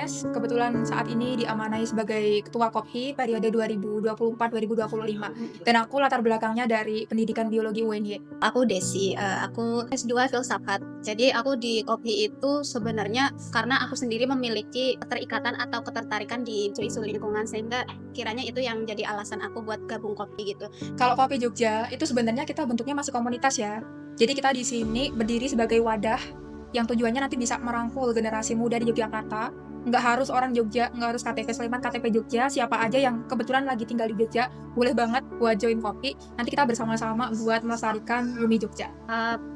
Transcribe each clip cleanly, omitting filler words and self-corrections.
Agnes, kebetulan saat ini diamanai sebagai Ketua KOPHI periode 2024-2025, dan aku latar belakangnya dari pendidikan biologi UNY. Aku Desi, aku S2 Filsafat. Jadi aku di KOPHI itu sebenarnya karena aku sendiri memiliki keterikatan atau ketertarikan di isu-isu lingkungan, sehingga kiranya itu yang jadi alasan aku buat gabung KOPHI gitu. Kalau KOPHI Jogja, itu sebenarnya kita bentuknya masih komunitas ya. Jadi kita di sini berdiri sebagai wadah yang tujuannya nanti bisa merangkul generasi muda di Yogyakarta. Nggak harus orang Jogja, nggak harus KTP Sleman, KTP Jogja, siapa aja yang kebetulan lagi tinggal di Jogja, boleh banget buat join KOPHI. Nanti kita bersama-sama buat melestarikan bumi Jogja.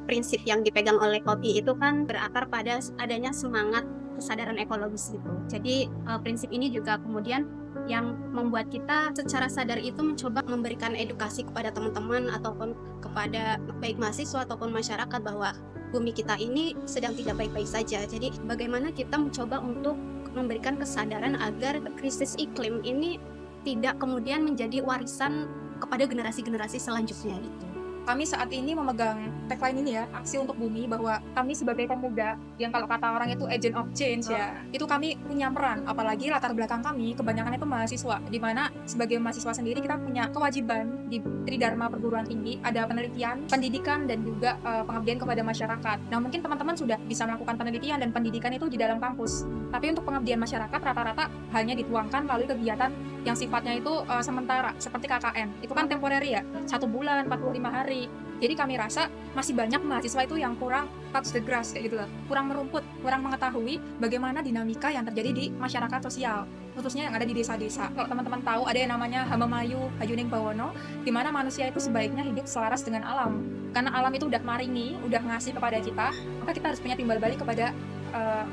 Prinsip yang dipegang oleh KOPHI itu kan berakar pada adanya semangat kesadaran ekologis gitu. Jadi prinsip ini juga kemudian yang membuat kita secara sadar itu mencoba memberikan edukasi kepada teman-teman ataupun kepada baik mahasiswa ataupun masyarakat bahwa bumi kita ini sedang tidak baik-baik saja. Jadi bagaimana kita mencoba untuk memberikan kesadaran agar krisis iklim ini tidak kemudian menjadi warisan kepada generasi-generasi selanjutnya gitu. Kami saat ini memegang tagline ini ya, aksi untuk bumi, bahwa kami sebagai pemuda, yang kalau kata orang itu agent of change ya, itu kami punya peran, apalagi latar belakang kami kebanyakan itu mahasiswa, di mana sebagai mahasiswa sendiri kita punya kewajiban di Tridharma Perguruan Tinggi, ada penelitian, pendidikan, dan juga pengabdian kepada masyarakat. Nah mungkin teman-teman sudah bisa melakukan penelitian dan pendidikan itu di dalam kampus, tapi untuk pengabdian masyarakat rata-rata hanya dituangkan melalui kegiatan yang sifatnya itu sementara, seperti KKN, itu kan temporary ya, 1 bulan, 45 hari. Jadi kami rasa masih banyak mahasiswa itu yang kurang touch the grass kayak gitu loh, kurang merumput, kurang mengetahui bagaimana dinamika yang terjadi di masyarakat sosial, khususnya yang ada di desa-desa. Kalau teman-teman tahu ada yang namanya Hamamayu Hayuning Bawono, di mana manusia itu sebaiknya hidup selaras dengan alam, karena alam itu udah maringi, udah ngasih kepada kita, maka kita harus punya timbal balik kepada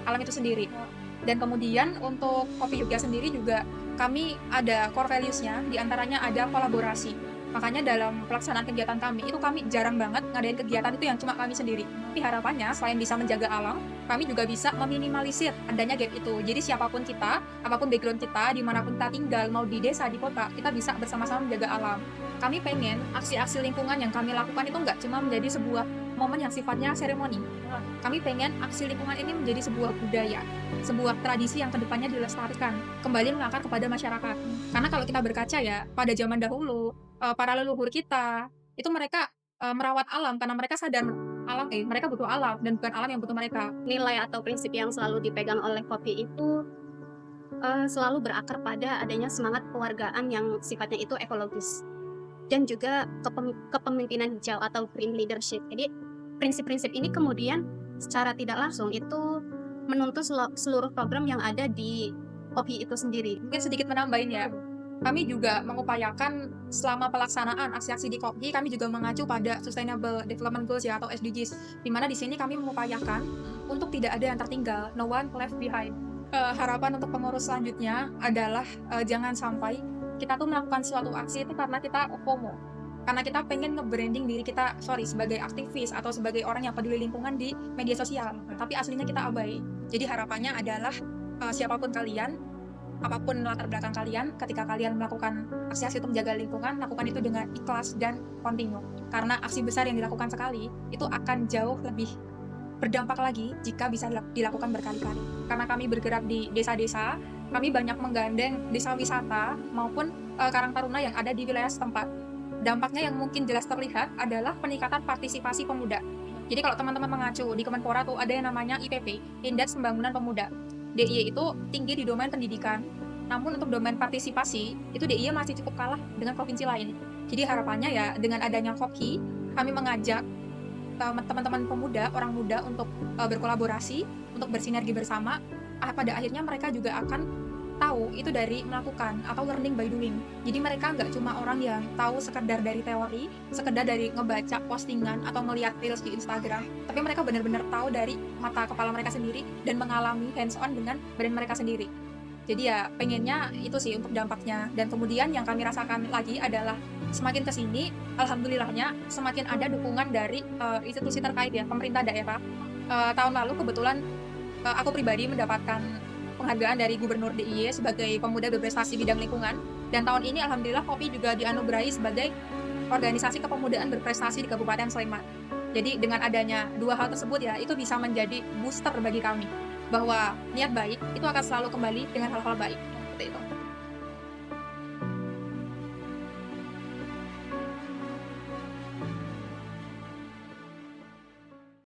alam itu sendiri. Dan kemudian untuk KOPHI Jogja sendiri juga kami ada core values-nya, diantaranya ada kolaborasi. Makanya dalam pelaksanaan kegiatan kami, itu kami jarang banget ngadain kegiatan itu yang cuma kami sendiri. Tapi harapannya selain bisa menjaga alam, kami juga bisa meminimalisir adanya gap itu. Jadi siapapun kita, apapun background kita, dimanapun kita tinggal, mau di desa, di kota, kita bisa bersama-sama menjaga alam. Kami pengen aksi-aksi lingkungan yang kami lakukan itu nggak cuma menjadi sebuah momen yang sifatnya seremoni. Kami pengen aksi lingkungan ini menjadi sebuah budaya, sebuah tradisi yang kedepannya dilestarikan, kembali mengakar kepada masyarakat. Karena kalau kita berkaca ya, pada zaman dahulu, para leluhur kita, itu mereka merawat alam karena mereka sadar mereka butuh alam dan bukan alam yang butuh mereka. Nilai atau prinsip yang selalu dipegang oleh KOPHI itu selalu berakar pada adanya semangat kewargaan yang sifatnya itu ekologis, dan juga kepemimpinan hijau atau green leadership. Jadi prinsip-prinsip ini kemudian secara tidak langsung itu menuntut seluruh program yang ada di KOPHI itu sendiri. Mungkin sedikit menambahin ya, kami juga mengupayakan selama pelaksanaan aksi-aksi di KOPHI, kami juga mengacu pada Sustainable Development Goals ya, atau SDGs, di mana di sini kami mengupayakan untuk tidak ada yang tertinggal, no one left behind. Harapan untuk pengurus selanjutnya adalah jangan sampai kita tuh melakukan suatu aksi itu karena kita FOMO, karena kita pengen nge-branding diri kita, sebagai aktivis atau sebagai orang yang peduli lingkungan di media sosial, tapi aslinya kita abai. Jadi harapannya adalah siapapun kalian, apapun latar belakang kalian, ketika kalian melakukan aksi-aksi untuk menjaga lingkungan, lakukan itu dengan ikhlas dan kontinu. Karena aksi besar yang dilakukan sekali, itu akan jauh lebih berdampak lagi jika bisa dilakukan berkali-kali. Karena kami bergerak di desa-desa, kami banyak menggandeng desa wisata maupun karang taruna yang ada di wilayah setempat. Dampaknya yang mungkin jelas terlihat adalah peningkatan partisipasi pemuda. Jadi kalau teman-teman mengacu di Kemenpora tuh ada yang namanya IPP, Indeks Pembangunan Pemuda. DIY itu tinggi di domain pendidikan, namun untuk domain partisipasi, itu DIY masih cukup kalah dengan provinsi lain. Jadi harapannya ya dengan adanya KOPHI, kami mengajak teman-teman pemuda, orang muda untuk berkolaborasi, untuk bersinergi bersama. Pada akhirnya mereka juga akan tahu itu dari melakukan atau learning by doing. Jadi mereka nggak cuma orang yang tahu sekedar dari teori, sekedar dari ngebaca postingan atau ngeliat reels di Instagram, tapi mereka benar-benar tahu dari mata kepala mereka sendiri dan mengalami hands on dengan badan mereka sendiri. Jadi ya pengennya itu sih untuk dampaknya. Dan kemudian yang kami rasakan lagi adalah semakin kesini, alhamdulillahnya semakin ada dukungan dari institusi terkait ya, pemerintah daerah. Tahun lalu kebetulan aku pribadi mendapatkan penghargaan dari Gubernur DIY sebagai pemuda berprestasi bidang lingkungan, dan tahun ini alhamdulillah KOPHI juga dianugerahi sebagai organisasi kepemudaan berprestasi di Kabupaten Sleman. Jadi dengan adanya dua hal tersebut ya, itu bisa menjadi booster bagi kami. bahwa niat baik itu akan selalu kembali dengan hal-hal baik, seperti itu.